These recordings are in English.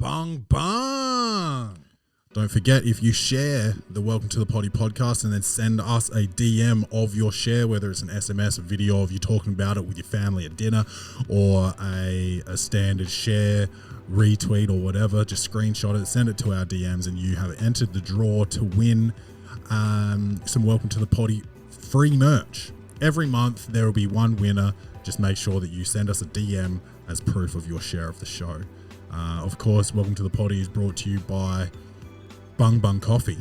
Bung bung. Don't forget, if you share the Welcome to the Poddy podcast and then send us a DM of your share, whether it's an SMS, a video of you talking about it with your family at dinner, or a standard share, retweet or whatever, just screenshot it, send it to our DMs, and you have entered the draw to win some Welcome to the Poddy free merch. Every month there will be one winner. Just make sure that you send us a DM as proof of your share of the show. Of course, Welcome to the Poddy is brought to you by Bung Bung Coffee,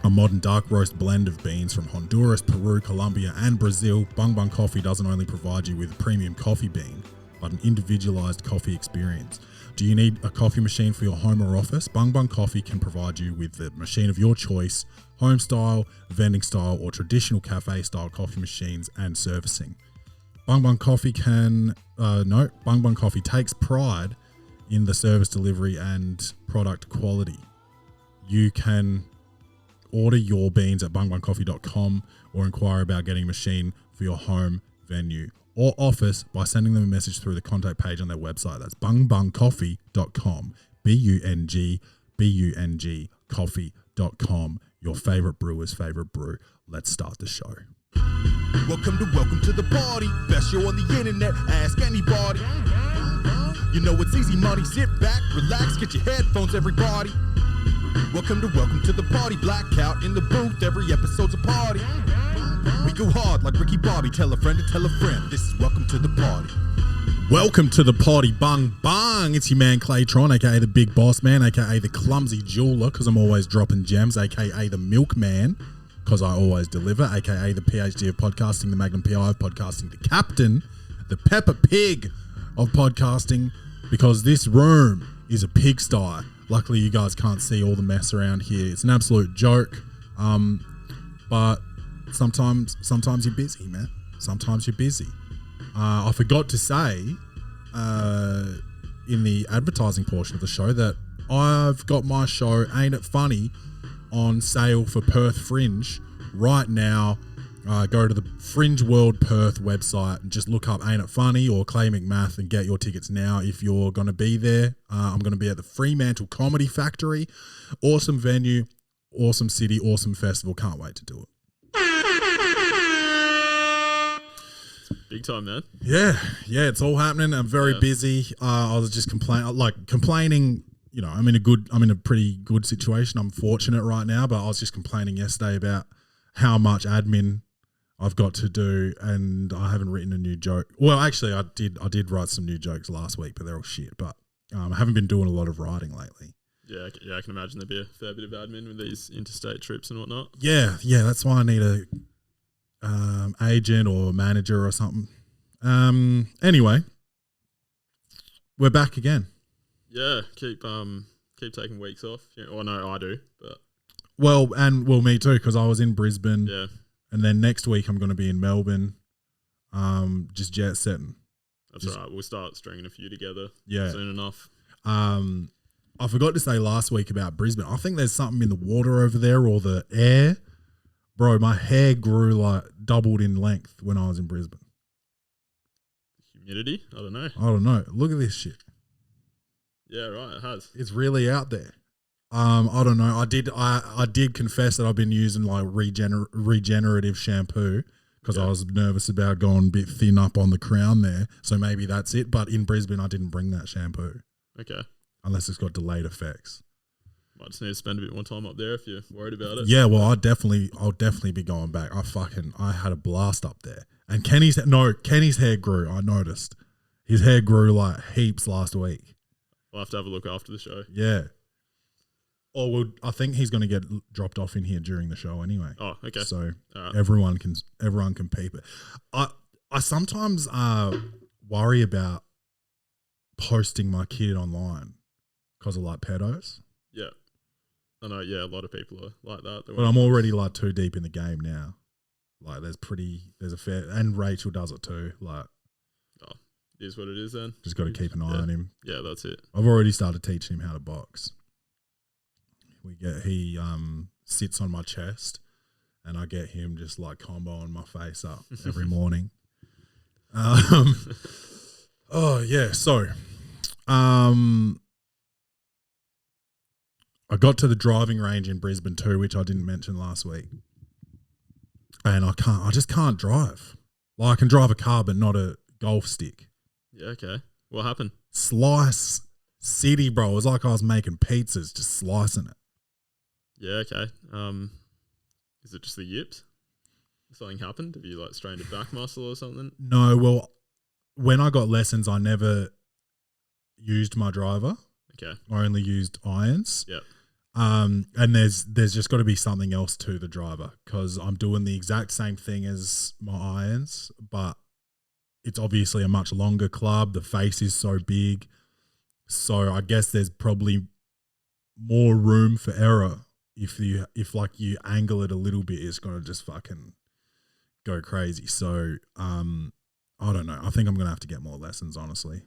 a modern dark roast blend of beans from Honduras, Peru, Colombia, and Brazil. Bung Bung Coffee doesn't only provide you with a premium coffee bean, but an individualized coffee experience. Do you need a coffee machine for your home or office? Bung Bung Coffee can provide you with the machine of your choice, home style, vending style, or traditional cafe style coffee machines and servicing. Bung Bung Coffee Bung Bung Coffee takes pride in the service delivery and product quality. You can order your beans at bungbungcoffee.com or inquire about getting a machine for your home, venue, or office by sending them a message through the contact page on their website. That's bungbungcoffee.com, BUNG coffee.com. Your favorite brewer's favorite brew. Let's start the show. Welcome to the party. Best show on the internet. Ask anybody. You know it's easy money. Sit back, relax, get your headphones, everybody. Welcome to the party. Blackout in the booth. Every episode's a party. We go hard like Ricky Bobby. Tell a friend to tell a friend. This is Welcome to the Party. Welcome to the Poddy. Bung bung. It's your man Claytron, aka the Big Boss Man, aka the Clumsy Jeweler, because I'm always dropping gems, aka the Milkman, because I always deliver, aka the PhD of podcasting, the Magnum PI of podcasting, the Captain, the Peppa Pig of podcasting, because this room is a pigsty. Luckily, you guys can't see all the mess around here. It's an absolute joke, but sometimes you're busy, man. Sometimes you're busy. I forgot to say in the advertising portion of the show that I've got my show Ain't It Funny on sale for Perth Fringe right now. Go to the Fringe World Perth website and just look up Ain't It Funny or Clay McMath and get your tickets now if you're going to be there. I'm going to be at the Fremantle Comedy Factory. Awesome venue, awesome city, awesome festival. Can't wait to do it. Big time, man. Yeah, it's all happening. I'm very busy. I was just complaining. You know, I'm in a pretty good situation. I'm fortunate right now, but I was just complaining yesterday about how much admin I've got to do, and I haven't written a new joke. Well, actually, I did write some new jokes last week, but they're all shit. But I haven't been doing a lot of writing lately. Yeah, I can imagine there'd be a fair bit of admin with these interstate trips and whatnot. Yeah, that's why I need a agent or manager or something. Anyway, we're back again. Yeah, keep taking weeks off. Yeah, well, no, I do, but me too, because I was in Brisbane. Yeah, and then next week I'm going to be in Melbourne. Just jet setting. That's all right. We'll start stringing a few together. Yeah, soon enough. I forgot to say last week about Brisbane. I think there's something in the water over there or the air. Bro, my hair grew doubled in length when I was in Brisbane. Humidity? I don't know. Look at this shit. Yeah, right. It has. It's really out there. I don't know. I did confess that I've been using regenerative shampoo because I was nervous about going a bit thin up on the crown there. So maybe that's it. But in Brisbane, I didn't bring that shampoo. Okay. Unless it's got delayed effects. Might just need to spend a bit more time up there if you're worried about it. Yeah, well, I'll definitely be going back. I had a blast up there. And Kenny's hair grew. I noticed his hair grew like heaps last week. I'll have to have a look after the show. Yeah. Or I think he's going to get dropped off in here during the show anyway. Oh, okay. So right. everyone can peep it. I sometimes worry about posting my kid online because of pedos. Yeah. I know, yeah, a lot of people are like that. But I'm already too deep in the game now. There's a fair, and Rachel does it too. Oh, it is what it is then. Just got to keep an eye on him. Yeah, that's it. I've already started teaching him how to box. He sits on my chest, and I get him just comboing my face up every morning. Oh yeah, so I got to the driving range in Brisbane too, which I didn't mention last week. And I just can't drive. Like I can drive a car, but not a golf stick. Yeah, okay. What happened? Slice City, bro. It was like I was making pizzas, just slicing it. Yeah, okay. Is it just the yips? Something happened? Have you like strained a back muscle or something? No, well, when I got lessons, I never used my driver. Okay. I only used irons. Yep. And there's just got to be something else to the driver because I'm doing the exact same thing as my irons, but it's obviously a much longer club. The face is so big. So I guess there's probably more room for error if you angle it a little bit, it's going to just fucking go crazy. So I don't know. I think I'm going to have to get more lessons, honestly.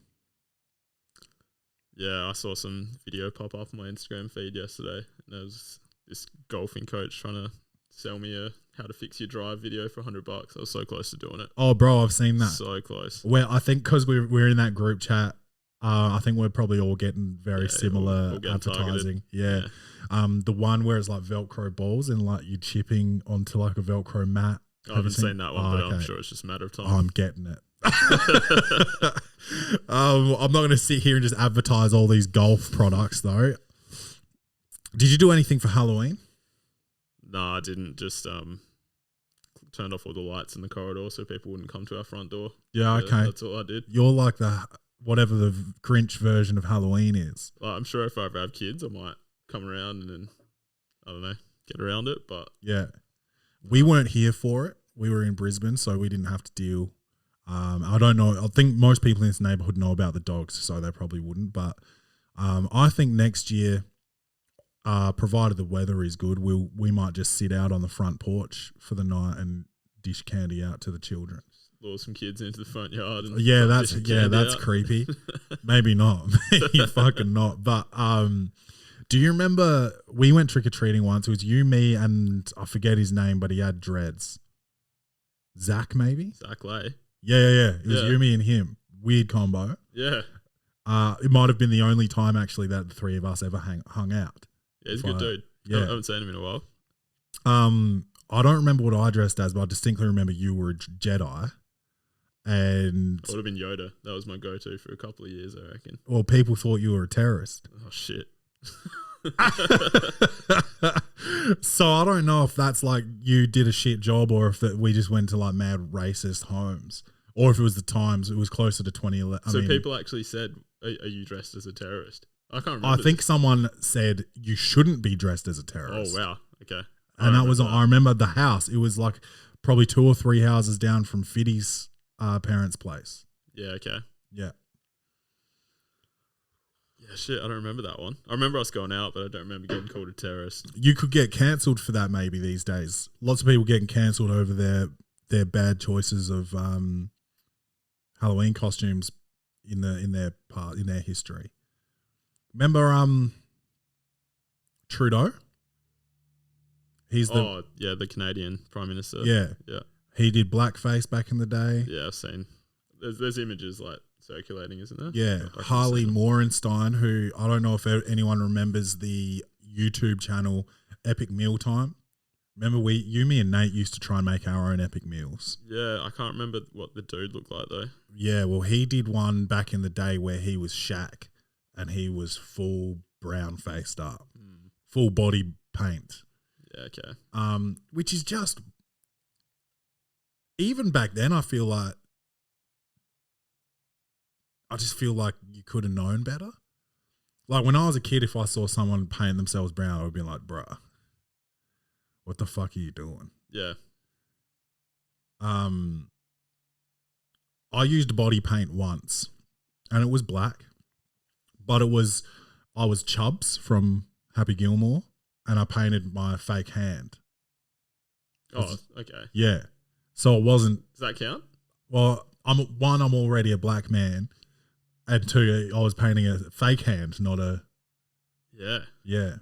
Yeah, I saw some video pop up on my Instagram feed yesterday, and there was this golfing coach trying to sell me a how to fix your drive video for $100. I was so close to doing it. Oh, bro, I've seen that. So close. Well, I think because we're in that group chat, I think we're probably all getting very similar getting advertising. Yeah. The one where it's like Velcro balls and like you're chipping onto like a Velcro mat. I haven't seen that one, but I'm sure it's just a matter of time. I'm getting it. I'm not going to sit here and just advertise all these golf products though. Did you do anything for Halloween? No, I didn't. Just turned off all the lights in the corridor so people wouldn't come to our front door. Yeah, okay. That's all I did. You're like the whatever the Grinch version of Halloween is. Well, I'm sure if I ever have kids, I might come around and then, I don't know, get around it. But yeah, we weren't here for it. We were in Brisbane, so we didn't have to deal. I don't know. I think most people in this neighbourhood know about the dogs, so they probably wouldn't. But I think next year, provided the weather is good, we might just sit out on the front porch for the night and dish candy out to the children. Lure some kids into the front yard. And that's creepy. Maybe not. Maybe fucking not. But do you remember we went trick or treating once? It was you, me, and I forget his name, but he had dreads. Zach, maybe. Zach Lay. Yeah. It was you, me, and him. Weird combo. Yeah. It might have been the only time actually that the three of us ever hung out. Yeah, he's a good dude. Yeah, I haven't seen him in a while. I don't remember what I dressed as, but I distinctly remember you were a Jedi. And I would have been Yoda. That was my go-to for a couple of years, I reckon. Well, people thought you were a terrorist. Oh, shit. So I don't know if that's like you did a shit job or if we just went to like mad racist homes or if it was the times. It was closer to 2011. So people actually said, are you dressed as a terrorist? I can't remember. I think someone said you shouldn't be dressed as a terrorist. Oh, wow. Okay. And I remember the house. It was like probably 2 or 3 houses down from Fiddy's parents' place. Yeah, okay. Yeah. Yeah, shit, I don't remember that one. I remember us going out, but I don't remember getting called a terrorist. You could get cancelled for that maybe these days. Lots of people getting cancelled over their bad choices of Halloween costumes in their history. Remember Trudeau? He's the Canadian Prime Minister. Yeah. He did blackface back in the day. Yeah, I've seen. There's images like circulating, isn't there? Yeah, Harley Morenstein, who I don't know if anyone remembers the YouTube channel Epic Mealtime. Remember me and Nate used to try and make our own epic meals. Yeah, I can't remember what the dude looked like though. Yeah, well, he did one back in the day where he was Shaq and he was full brown faced up, full body paint. Yeah, okay. Which is just, even back then, I just feel like you could have known better. Like when I was a kid, if I saw someone paint themselves brown, I would be like, bruh, what the fuck are you doing? Yeah. I used body paint once and it was black, but I was Chubbs from Happy Gilmore and I painted my fake hand. Oh, okay. Yeah. So it wasn't. Does that count? Well, I'm already a black man. And 2, I was painting a fake hand, not a... Yeah. Yeah.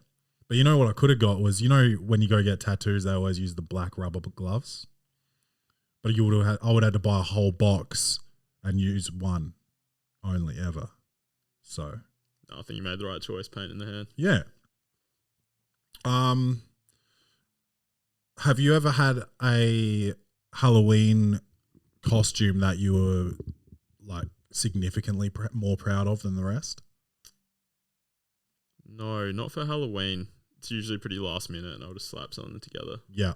But you know what I could have got was, when you go get tattoos, they always use the black rubber gloves. But I would have to buy a whole box and use one only ever. So... I think you made the right choice painting the hand. Yeah. Have you ever had a Halloween costume that you were like significantly more proud of than the rest? No, not for Halloween. It's usually pretty last minute and I'll just slap something together. Yeah.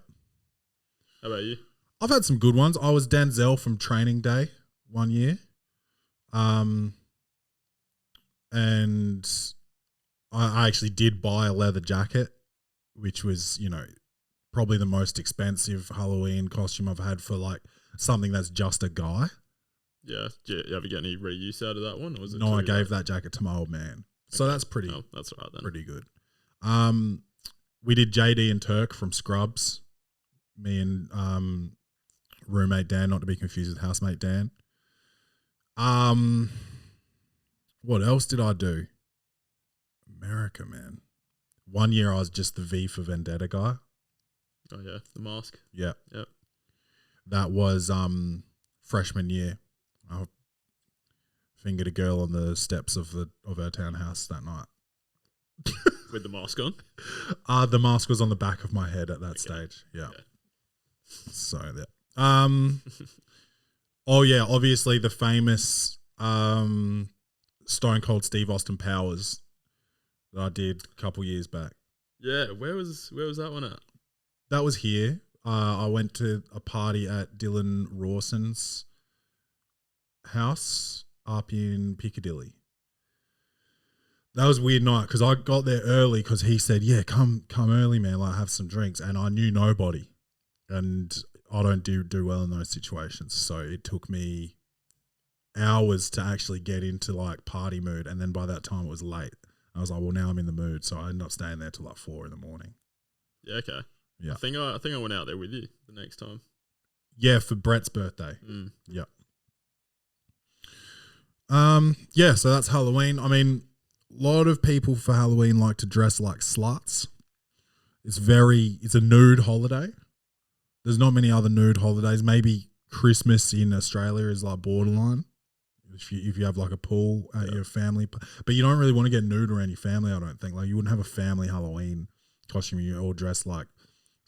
How about you? I've had some good ones. I was Denzel from Training Day one year. And I actually did buy a leather jacket, which was, you know, probably the most expensive Halloween costume I've had for like something that's just a guy. Yeah. Did you ever get any reuse out of that one? Or was it No, I gave that jacket to my old man. Okay. So that's pretty, that's all right then. Pretty good. We did JD and Turk from Scrubs. Me and roommate Dan, not to be confused with housemate Dan. What else did I do? America, man. One year I was just the V for Vendetta guy. Oh yeah, the mask. Yeah. Yep. That was freshman year. I fingered a girl on the steps of our townhouse that night. With the mask on? The mask was on the back of my head at that stage. Yeah. Okay. So that. Oh yeah, obviously the famous Stone Cold Steve Austin Powers that I did a couple years back. Yeah, where was that one at? That was here. I went to a party at Dylan Rawson's house up in Piccadilly. That was a weird night because I got there early because he said, "Yeah, come early, man. Like have some drinks," and I knew nobody, and I don't do well in those situations. So it took me hours to actually get into like party mood, and then by that time it was late. I was like, well, now I'm in the mood, so I ended up staying there till like 4 a.m. Yeah, okay. Yeah, I think I went out there with you the next time. Yeah, for Brett's birthday. Yeah. Yeah, so that's Halloween. I mean, a lot of people for Halloween like to dress like sluts. It's a nude holiday. There's not many other nude holidays. Maybe Christmas in Australia is like borderline. If you have like a pool at your family, but you don't really want to get nude around your family. I don't think like you wouldn't have a family Halloween costume. You all dressed like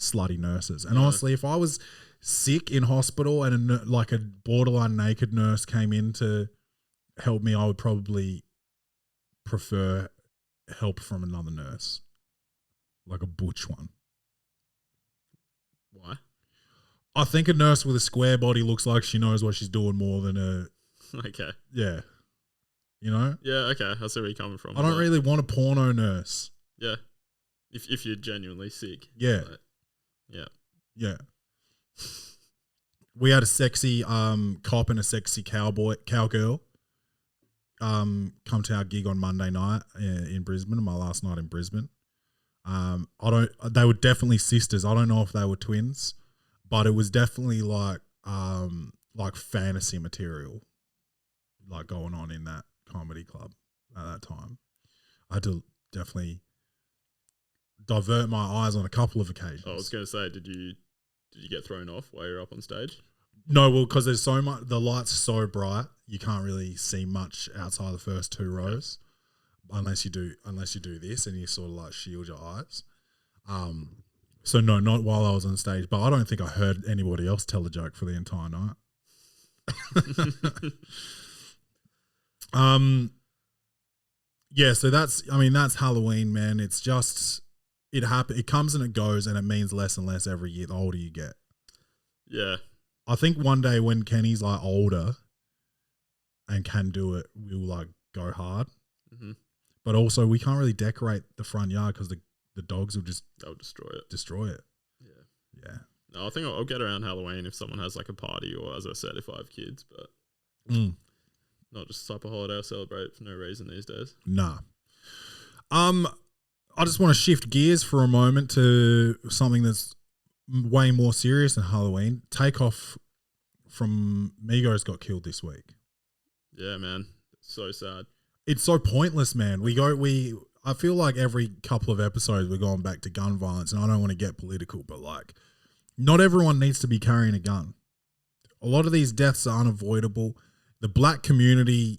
slutty nurses. And honestly, if I was sick in hospital and like a borderline naked nurse came in to help me, I would probably prefer help from another nurse, like a butch one. Why? I think a nurse with a square body looks like she knows what she's doing more than a. Okay. Yeah. You know? Yeah, okay. I see where you're coming from. I don't really want a porno nurse. Yeah. If you're genuinely sick. Yeah. Like, yeah. Yeah. We had a sexy cop and a sexy cowgirl come to our gig on Monday night in Brisbane, my last night in Brisbane. They were definitely sisters. I don't know if they were twins, but it was definitely like fantasy material like going on in that comedy club at that time. I had to definitely divert my eyes on a couple of occasions. I was going to say, did you get thrown off while you're up on stage? No, well, because there's so much, the lights are so bright, you can't really see much outside the first 2 rows, unless you do this and you sort of like shield your eyes. So no, not while I was on stage, but I don't think I heard anybody else tell a joke for the entire night. Yeah, so that's Halloween, man. It's just it comes and it goes, and it means less and less every year the older you get. Yeah. I think one day when Kenny's like older and can do it, we'll like go hard. Mm-hmm. But also we can't really decorate the front yard because the dogs they'll destroy it. Yeah. Yeah. No, I think I'll get around Halloween if someone has like a party, or as I said, if I have kids, but not just a type of holiday I celebrate for no reason these days. Nah. I just want to shift gears for a moment to something that's way more serious than Halloween. Takeoff from Migos got killed this week. Yeah, man. It's so sad. It's so pointless, man. I feel like every couple of episodes we're going back to gun violence, and I don't want to get political, but like not everyone needs to be carrying a gun. A lot of these deaths are unavoidable. The black community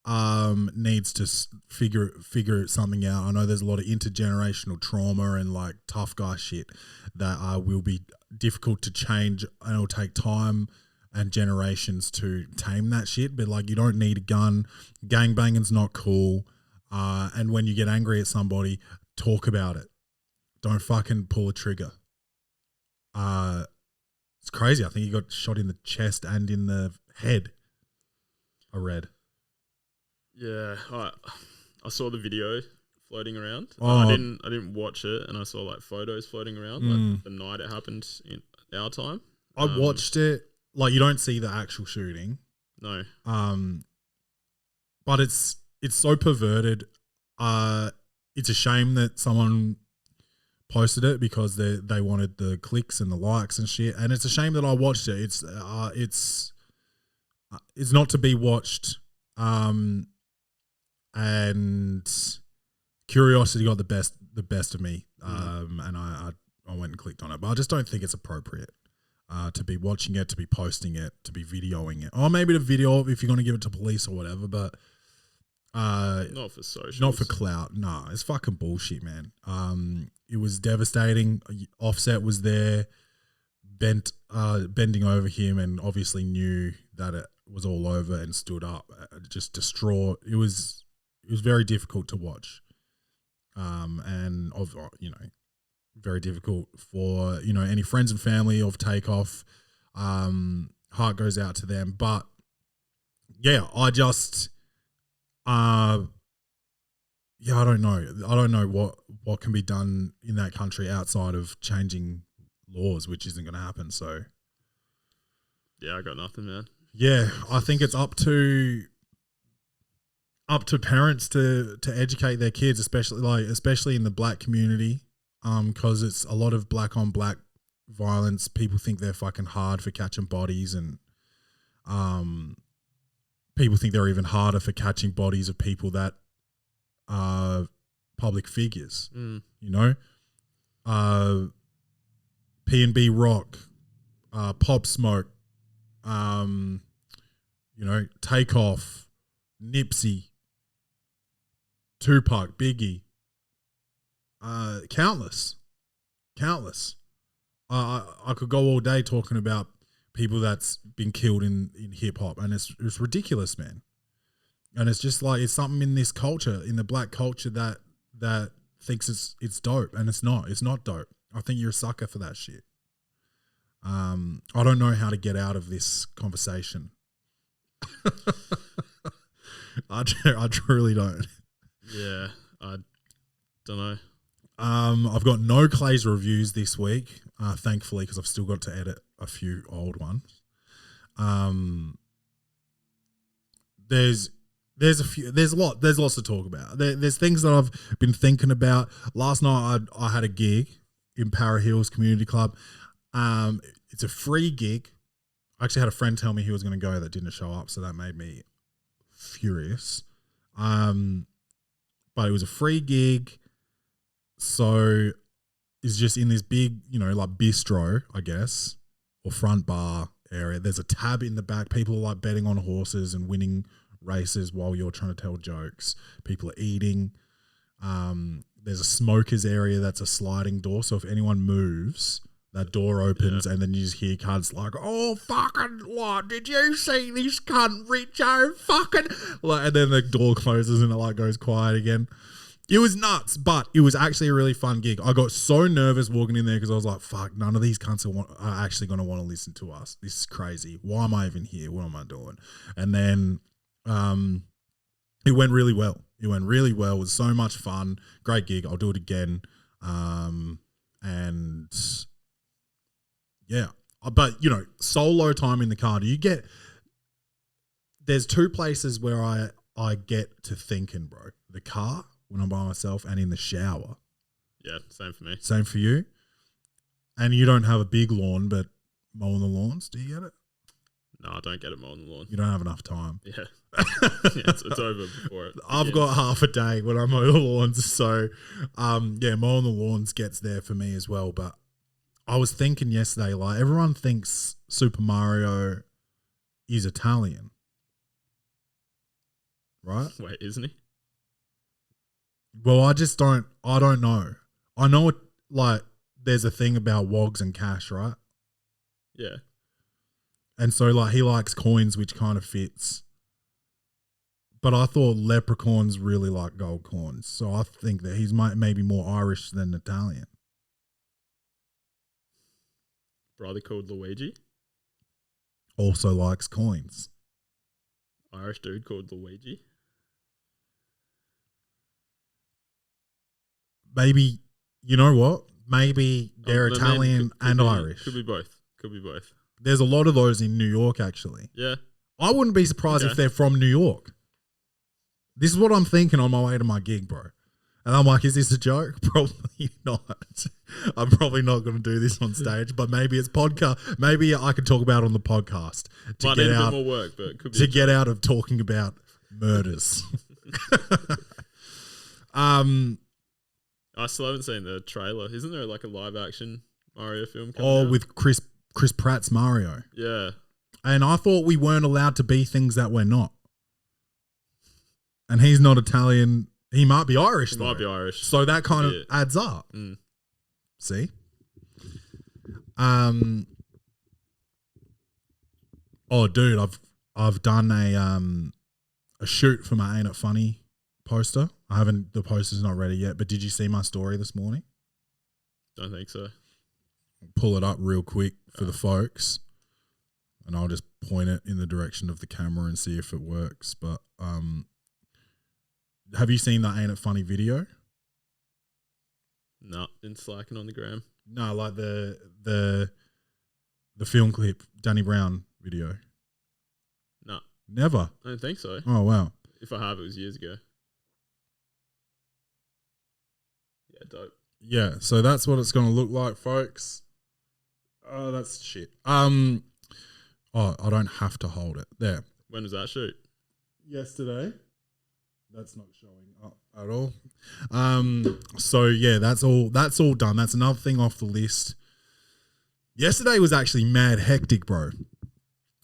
needs to figure something out. I know there's a lot of intergenerational trauma and like tough guy shit that will be difficult to change, and it'll take time and generations to tame that shit. But like, you don't need a gun. Gangbanging's not cool. And when you get angry at somebody, talk about it. Don't fucking pull a trigger. It's crazy. I think he got shot in the chest and in the head. I read. Yeah, I saw the video floating around. Oh. I didn't watch it, and I saw like photos floating around like the night it happened in our time. I watched it. Like, you don't see the actual shooting. No. But it's so perverted. It's a shame that someone posted it because they wanted the clicks and the likes and shit. And it's a shame that I watched it. It's not to be watched. And curiosity got the best of me. And I went and clicked on it, but I just don't think it's appropriate to be watching it, to be posting it, to be videoing it, or maybe to video if you're going to give it to police or whatever. But not for social, not for clout. No, it's fucking bullshit, man. It was devastating. Offset was there, bending over him, and obviously knew that it was all over and stood up, just distraught. It was very difficult to watch, and very difficult for any friends and family of Takeoff. Heart goes out to them, but yeah, I just, I don't know what can be done in that country outside of changing laws, which isn't going to happen. So yeah, I got nothing, man. Yeah, I think it's up to parents to educate their kids, especially in the black community, because it's a lot of black on black violence. People think they're fucking hard for catching bodies, and people think they're even harder for catching bodies of people that are public figures. P&B Rock, Pop Smoke, Takeoff, Nipsey, Tupac, Biggie, countless. I could go all day talking about people that's been killed in hip hop, and it's ridiculous, man. And it's just like, it's something in this culture, in the black culture, that thinks it's dope, and it's not. It's not dope. I think you're a sucker for that shit. I don't know how to get out of this conversation. I truly don't. Yeah, I don't know. I've got no Clay's reviews this week, thankfully, because I've still got to edit a few old ones. There's lots to talk about. There's things that I've been thinking about. Last night I had a gig in Para Hills Community Club. It's a free gig. I actually had a friend tell me he was going to go that didn't show up, so that made me furious. But it was a free gig, so it's just in this big, like bistro, I guess, or front bar area. There's a tab in the back. People are like betting on horses and winning races while you're trying to tell jokes. People are eating. There's a smokers area that's a sliding door, so if anyone moves, that door opens, and then you just hear cunts like, "Oh, fucking what? Did you see this cunt, Richo? Fucking," and then the door closes and it like goes quiet again. It was nuts, but it was actually a really fun gig. I got so nervous walking in there because I was like, "Fuck, none of these cunts are actually going to want to listen to us. This is crazy. Why am I even here? What am I doing?" And then, it went really well. It was so much fun. Great gig. I'll do it again. And yeah, but solo time in the car. There's two places where I get to thinking, bro. The car when I'm by myself, and in the shower. Yeah, same for me. Same for you. And you don't have a big lawn, but mowing the lawns, do you get it? No, I don't get it mowing the lawn. You don't have enough time. Yeah. It's over before it I've got half a day when I mow the lawns, so mowing the lawns gets there for me as well. But I was thinking yesterday, like, everyone thinks Super Mario is Italian, right? Wait, isn't he? Well, I don't know. I know it, like, there's a thing about wogs and cash, right? Yeah. And so, like, he likes coins, which kind of fits. But I thought leprechauns really like gold coins. So I think that he's maybe more Irish than Italian. Brother called Luigi. Also likes coins. Irish dude called Luigi. Maybe, you know what? Maybe they're The Italian could and be, Irish. Could be both. Could be both. There's a lot of those in New York, actually. Yeah. I wouldn't be surprised if they're from New York. This is what I'm thinking on my way to my gig, bro. And I'm like, is this a joke? Probably not. I'm probably not going to do this on stage, but maybe it's podcast. Maybe I could talk about it on the podcast to Might get need out, a bit more work, but it could be to get out of talking about murders. I still haven't seen the trailer. Isn't there like a live action Mario film coming out? With Chris Pratt's Mario. Yeah. And I thought we weren't allowed to be things that we're not. And he's not Italian. He might be Irish, He though. might be Irish. So that kind of adds up. Mm. See? Oh, dude, I've done a shoot for my Ain't It Funny poster. The poster's not ready yet, but did you see my story this morning? Don't think so. Pull it up real quick for the folks, and I'll just point it in the direction of the camera and see if it works. But have you seen that Ain't It Funny video? No, been slacking on the gram. No, like the film clip, Danny Brown video. No. Never. I don't think so. Oh, wow. If I have, it was years ago. Yeah, dope. Yeah, so that's what it's going to look like, folks. Oh, that's shit. I don't have to hold it. There. When was that shoot? Yesterday. That's not showing up at all. So yeah, that's all done. That's another thing off the list. Yesterday was actually mad hectic, bro.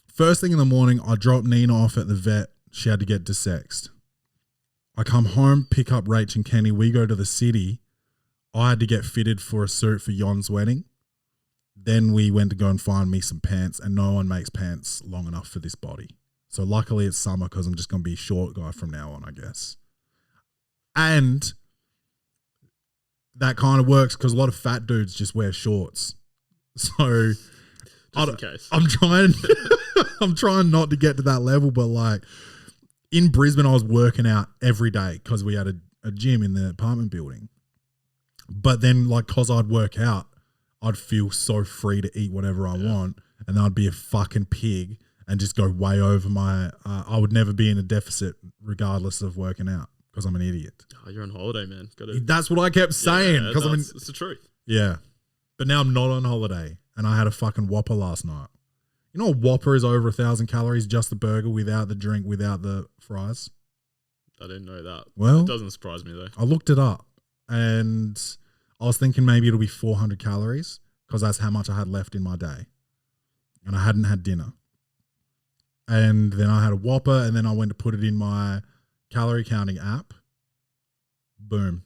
First thing in the morning, I dropped Nina off at the vet. She had to get desexed. I come home, pick up Rach and Kenny. We go to the city. I had to get fitted for a suit for Yon's wedding. Then we went to go and find me some pants, and no one makes pants long enough for this body. So luckily it's summer because I'm just going to be a short guy from now on, I guess. And that kind of works because a lot of fat dudes just wear shorts. So Just in case. I'm trying not to get to that level, but like in Brisbane, I was working out every day because we had a gym in the apartment building. But then like because I'd work out, I'd feel so free to eat whatever I want, and I'd be a fucking pig and just go way over my, I would never be in a deficit regardless of working out because I'm an idiot. Oh, you're on holiday, man. That's what I kept saying. Yeah, I'm it's the truth. Yeah. But now I'm not on holiday and I had a fucking Whopper last night. You know, a Whopper is over 1,000 calories, just the burger without the drink, without the fries. I didn't know that. Well, it doesn't surprise me though. I looked it up and I was thinking maybe it'll be 400 calories because that's how much I had left in my day. And I hadn't had dinner. And then I had a Whopper, and then I went to put it in my calorie counting app. Boom.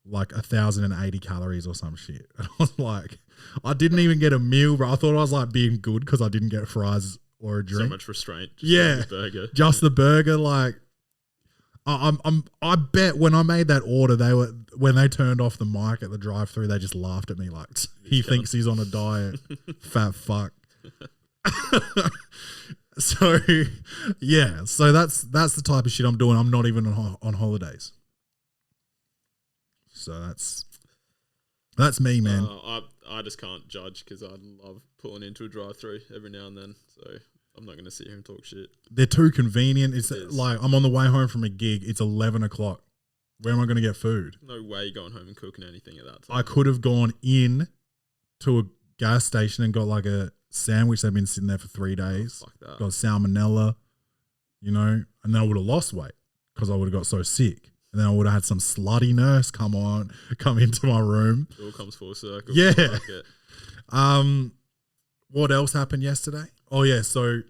Like 1,080 calories or some shit. And I was like, I didn't even get a meal, bro. I thought I was like being good because I didn't get fries or a drink. So much restraint. Yeah. The burger. Just the burger. Like, I bet when I made that order, when they turned off the mic at the drive-thru, they just laughed at me like, he thinks he's on a diet. Fat fuck. So yeah, so that's the type of shit I'm doing. I'm not even on holidays. So that's me, man. I just can't judge because I love pulling into a drive-through every now and then. So I'm not going to sit here and talk shit. They're too convenient. It's It is. like I'm on the way home from a gig. It's 11 o'clock. Where am I going to get food? No way you're going home and cooking anything at that time. I could have gone in to a gas station and got like a sandwich. They've been sitting there for 3 days. Fuck that. Got salmonella, you know, and then I would have lost weight because I would have got so sick. And then I would have had some slutty nurse come into my room. It all comes full circle. Yeah. Fuck it. What else happened yesterday? Oh yeah, so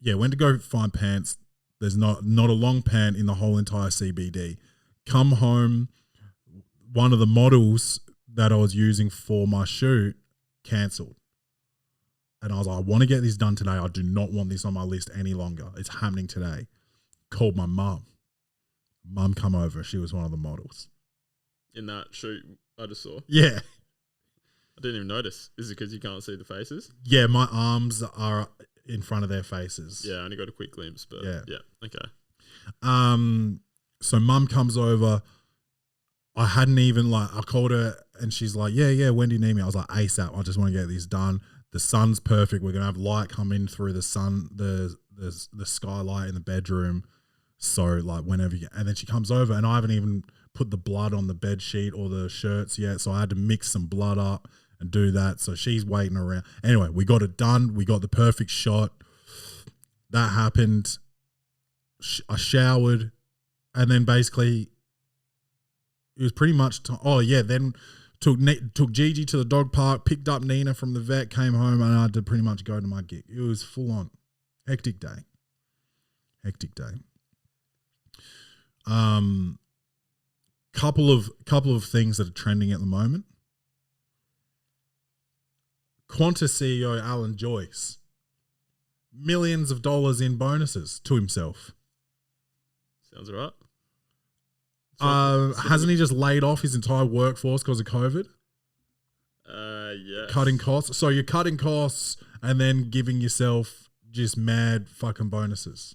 went to go find pants. There's not a long pant in the whole entire CBD. Come home, one of the models that I was using for my shoot cancelled. And I was like, I want to get this done today. I do not want this on my list any longer. It's happening today. Called my mum. Mum come over. She was one of the models. In that shoot I just saw? Yeah. I didn't even notice. Is it because you can't see the faces? Yeah, my arms are in front of their faces. Yeah, I only got a quick glimpse, but yeah, okay. So mum comes over. I hadn't even I called her and she's like, yeah, when do you need me? I was like, ASAP. I just want to get this done. The sun's perfect. We're gonna have light come in through the sun, the skylight in the bedroom. So like whenever you, and then she comes over and I haven't even put the blood on the bed sheet or the shirts yet. So I had to mix some blood up and do that. So she's waiting around. Anyway, we got it done. We got the perfect shot. That happened. I showered and then basically it was pretty much then took Gigi to the dog park, picked up Nina from the vet, came home, and I had to pretty much go to my gig. It was full on. Hectic day. Couple of things that are trending at the moment. Qantas CEO Alan Joyce, millions of dollars in bonuses to himself. Sounds right. Hasn't he just laid off his entire workforce because of COVID? Yeah. Cutting costs. So you're cutting costs and then giving yourself just mad fucking bonuses.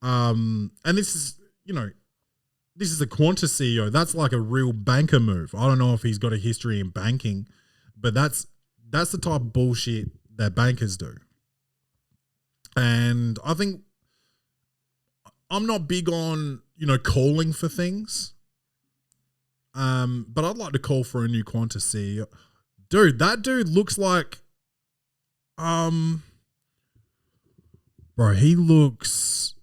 And this is, this is a Qantas CEO. That's like a real banker move. I don't know if he's got a history in banking, but that's the type of bullshit that bankers do. And I think I'm not big on, calling for things. But I'd like to call for a new Qantas CEO. Dude, that dude looks like, bro, he looks,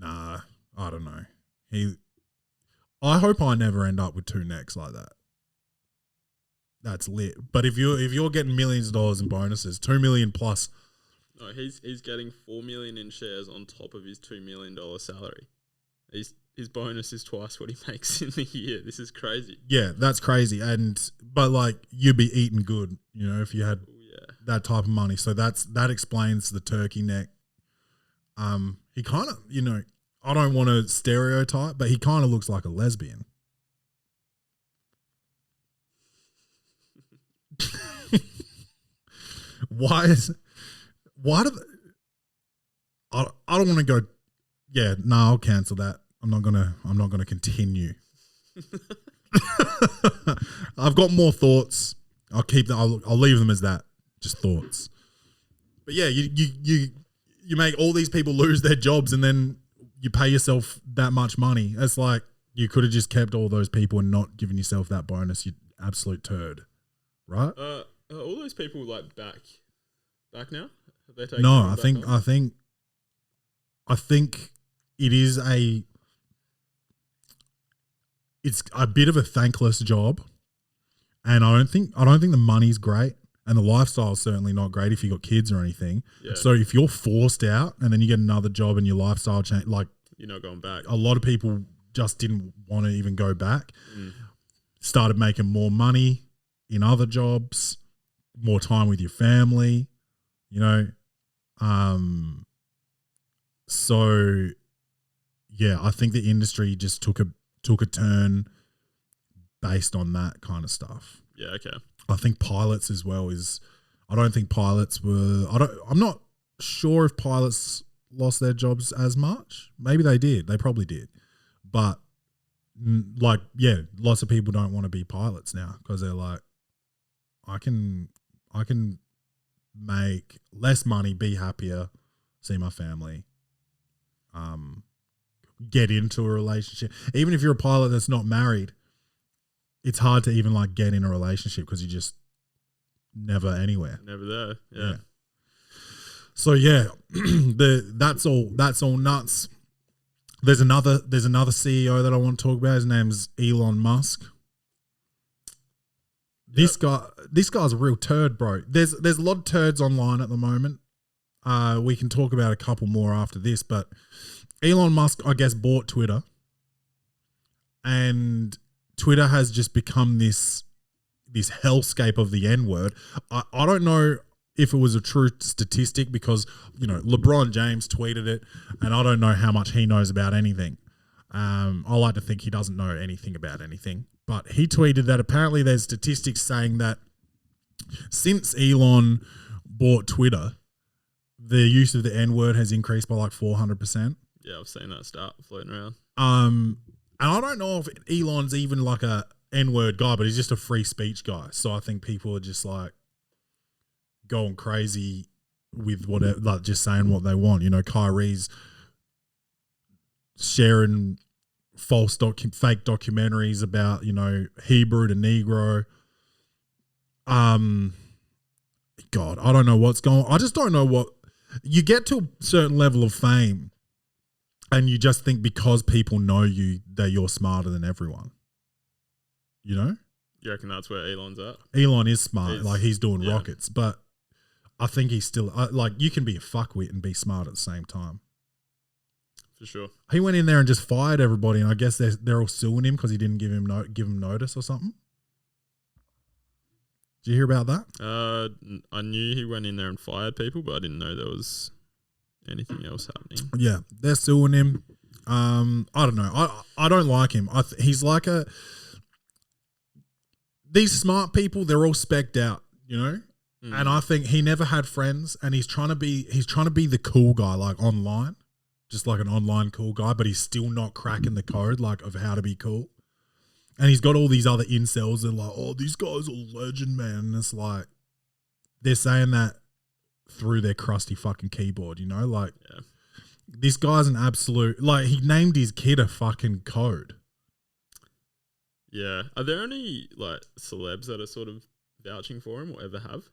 I don't know. I hope I never end up with two necks like that. That's lit. But if you're getting millions of dollars in bonuses, 2 million plus. No, he's getting 4 million in shares on top of his $2 million salary. His bonus is twice what he makes in the year. This is crazy. Yeah, that's crazy. But like you'd be eating good, if you had that type of money. So that explains the turkey neck. He kind of, I don't want to stereotype, but he kind of looks like a lesbian. Why do I don't want to go. Yeah, no, I'll cancel that. I'm not gonna continue. I've got more thoughts. I'll keep them. I'll leave them as that, just thoughts. But yeah, you make all these people lose their jobs, and then you pay yourself that much money. It's like you could have just kept all those people and not given yourself that bonus. You absolute turd, right? Are all those people back now? Have they taken No, I think it is it's a bit of a thankless job, and I don't think the money's great, and the lifestyle's certainly not great if you got kids or anything. Yeah. So if you're forced out and then you get another job and your lifestyle change, like you're not going back. A lot of people just didn't want to even go back. Started making more money in other jobs, more time with your family, So yeah, I think the industry just took a turn based on that kind of stuff. Yeah, okay. I think pilots as well I don't think pilots I'm not sure if pilots lost their jobs as much. Maybe they did. They probably did. But lots of people don't want to be pilots now because they're like, I can make less money, be happier, see my family, get into a relationship. Even if you're a pilot that's not married, it's hard to even get in a relationship because you're just never anywhere. Never there. Yeah. So yeah, that's all nuts. There's another CEO that I want to talk about. His name's Elon Musk. This guy's a real turd, bro. There's a lot of turds online at the moment. We can talk about a couple more after this, but Elon Musk, I guess, bought Twitter, and Twitter has just become this hellscape of the N-word. I don't know if it was a true statistic because, LeBron James tweeted it, and I don't know how much he knows about anything. I like to think he doesn't know anything about anything, but he tweeted that apparently there's statistics saying that since Elon bought Twitter, the use of the N-word has increased by like 400%. Yeah, I've seen that start floating around. And I don't know if Elon's even like a N-word guy, but he's just a free speech guy. So I think people are just like going crazy with whatever, like just saying what they want. Kyrie's sharing false fake documentaries about, Hebrew to Negro. God, I don't know what's going on. I just don't know what you get to a certain level of fame and you just think because people know you that you're smarter than everyone. You reckon that's where Elon's at? Elon is smart. He's doing rockets, but I think he's still you can be a fuckwit and be smart at the same time. For sure. He went in there and just fired everybody, and I guess they're all suing him because he didn't give him notice or something. Did you hear about that? I knew he went in there and fired people, but I didn't know there was anything else happening. Yeah, they're suing him. I don't know. I don't like him. He's like these smart people. They're all specced out, And I think he never had friends, and he's trying to be the cool guy, like online, just like an online cool guy, but he's still not cracking the code, like of how to be cool. And he's got all these other incels that are like, oh, these guys are legend, man. And it's like, they're saying that through their crusty fucking keyboard, This guy's an absolute, he named his kid a fucking code. Yeah. Are there any, celebs that are sort of vouching for him or ever have?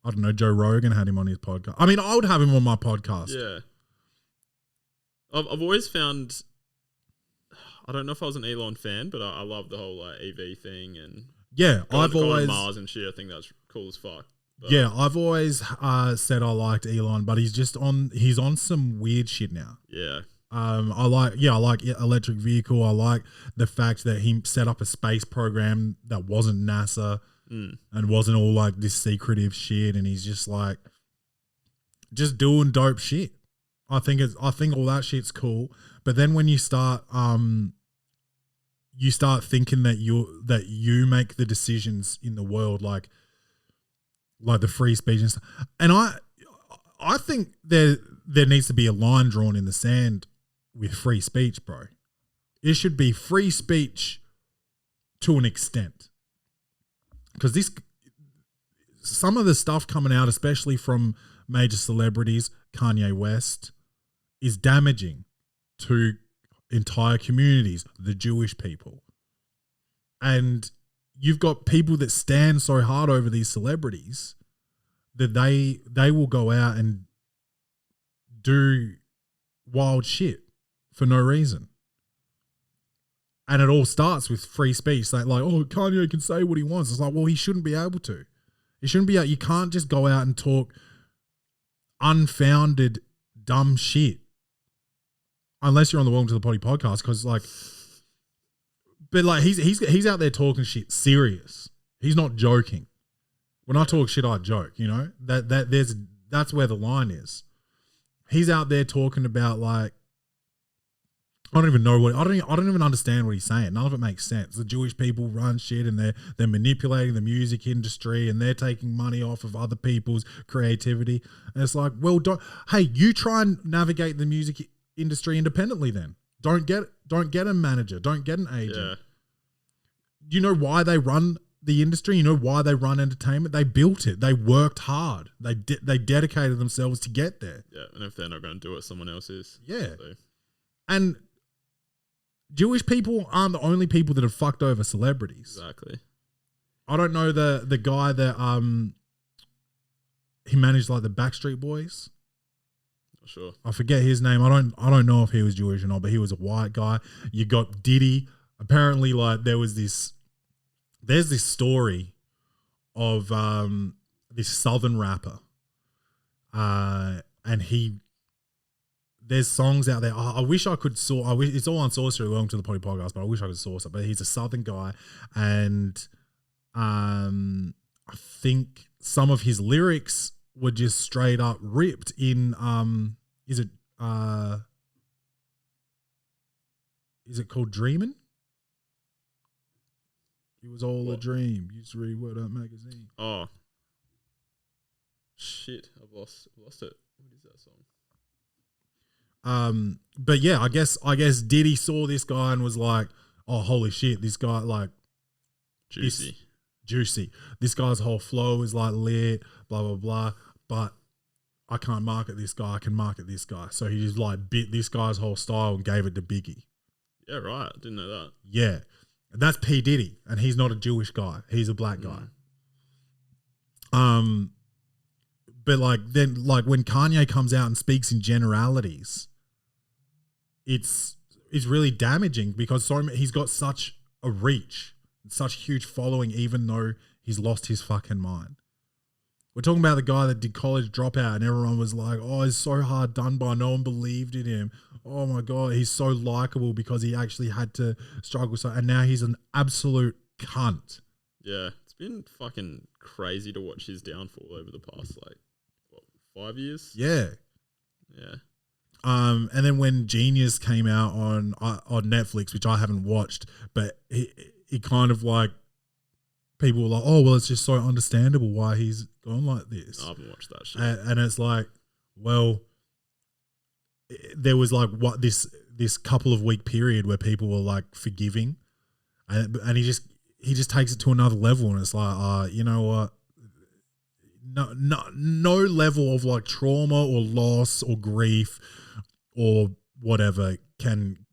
I don't know. Joe Rogan had him on his podcast. I mean, I would have him on my podcast. Yeah. I've always found... I don't know if I was an Elon fan, but I love the whole EV thing and I've always on Mars and shit. I think that's cool as fuck. But I've always said I liked Elon, but he's on some weird shit now. Yeah. I like electric vehicle. I like the fact that he set up a space program that wasn't NASA and wasn't all like this secretive shit, and he's just doing dope shit. I think all that shit's cool, but then when you start thinking that you make the decisions in the world, like the free speech and stuff. And I think there needs to be a line drawn in the sand with free speech, bro. It should be free speech to an extent, because some of the stuff coming out, especially from major celebrities, Kanye West, is damaging to entire communities, the Jewish people. And you've got people that stand so hard over these celebrities that they will go out and do wild shit for no reason. And it all starts with free speech. Like, oh, Kanye can say what he wants. It's like, well, he shouldn't be able to. He shouldn't be able, you can't just go out and talk unfounded dumb shit unless you're on the Welcome to the Poddy podcast, because he's out there talking shit serious. He's not joking. When I talk shit, I joke. That's where the line is. He's out there talking about I don't even understand what he's saying. None of it makes sense. The Jewish people run shit, and they're manipulating the music industry, and they're taking money off of other people's creativity. And it's like, well, you try and navigate the music industry independently then. Don't get a manager. Don't get an agent. Yeah. You know why they run the industry? You know why they run entertainment? They built it. They worked hard. They dedicated themselves to get there. Yeah, and if they're not going to do it, someone else is. Yeah. So. And Jewish people aren't the only people that have fucked over celebrities. Exactly. I don't know the guy that he managed the Backstreet Boys. Sure. I forget his name. I don't know if he was Jewish or not, but he was a white guy. You got Diddy. Apparently, there's this story of this Southern rapper And there's songs out there. I wish I could I wish it's all on Sorcery. Welcome to the Poddy podcast, but I wish I could source it. But he's a Southern guy, and I think some of his lyrics were just straight up ripped in. Is it called Dreamin'? It was all a dream. Used to read Word Up magazine. Oh, shit! I've lost it. What is that song? But yeah, I guess Diddy saw this guy and was like, "Oh, holy shit! This guy like juicy. This guy's whole flow is like lit, blah blah blah." But I can't market this guy. I can market this guy. So he just like bit this guy's whole style and gave it to Biggie. Yeah, right. Didn't know that. Yeah. And that's P. Diddy, and he's not a Jewish guy. He's a black guy. But like then like when Kanye comes out and speaks in generalities, it's really damaging because he's got such a reach, such a huge following, even though he's lost his fucking mind. We're talking about the guy that did College Dropout and everyone was like, oh, he's so hard done by. No one believed in him. Oh my God, he's so likable because he actually had to struggle. And now he's an absolute cunt. Yeah, it's been fucking crazy to watch his downfall over the past, 5 years? Yeah. Yeah. And then when Genius came out on Netflix, which I haven't watched, but it kind of like, people were like, oh, well, it's just so understandable why he's gone like this. I haven't watched that shit. And it's like, well, there was like this couple of week period where people were like forgiving, and he just takes it to another level, and it's like, you know what? No level of like trauma or loss or grief or whatever can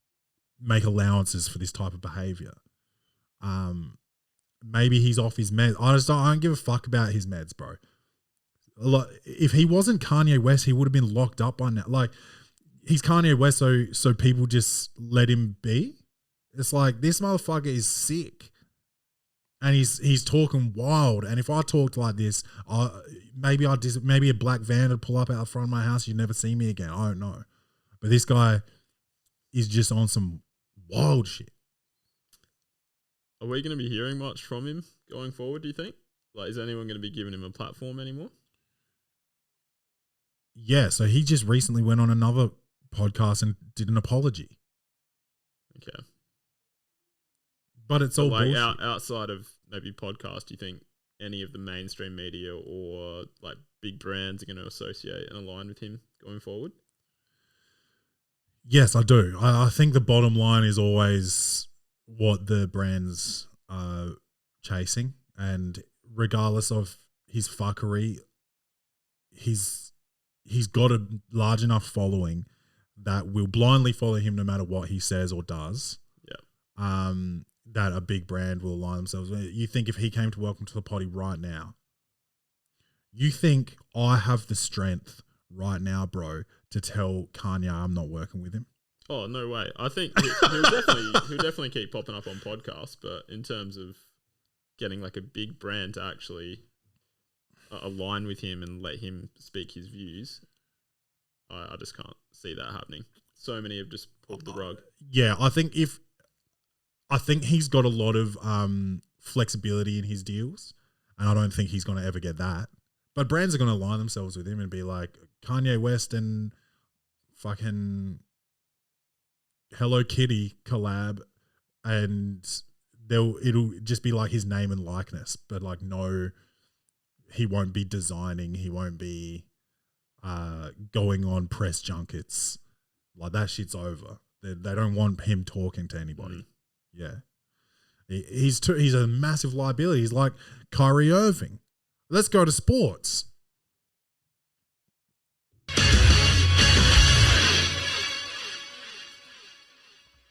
make allowances for this type of behavior. Maybe he's off his meds. I don't give a fuck about his meds, bro. If he wasn't Kanye West, he would have been locked up by now. Like, he's Kanye West, so people just let him be. It's like, this motherfucker is sick, and he's talking wild. And if I talked like this, maybe a black van would pull up out the front of my house. You'd never see me again. I don't know, but this guy is just on some wild shit. Are we going to be hearing much from him going forward, do you think? Like, is anyone going to be giving him a platform anymore? Yeah, so he just recently went on another podcast and did an apology. Okay. But it's all like bullshit. Outside of maybe podcast, do you think any of the mainstream media or like big brands are going to associate and align with him going forward? Yes, I do. I think the bottom line is always what the brands are chasing, and regardless of his fuckery, he's got a large enough following that will blindly follow him no matter what he says or does. Yeah. That a big brand will align themselves with. You think if he came to Welcome to the Poddy right now, you think I have the strength right now, bro, to tell Kanye I'm not working with him? Oh, no way. I think he'll definitely keep popping up on podcasts, but in terms of getting like a big brand to actually align with him and let him speak his views, I just can't see that happening. So many have just pulled the rug. Yeah, I think he's got a lot of flexibility in his deals, and I don't think he's going to ever get that. But brands are going to align themselves with him and be like Kanye West and fucking Hello Kitty collab, and it'll just be like his name and likeness, but like no, he won't be designing, he won't be going on press junkets. Like, that shit's over. They don't want him talking to anybody. Yeah, he's a massive liability. He's like Kyrie Irving. Let's go to sports.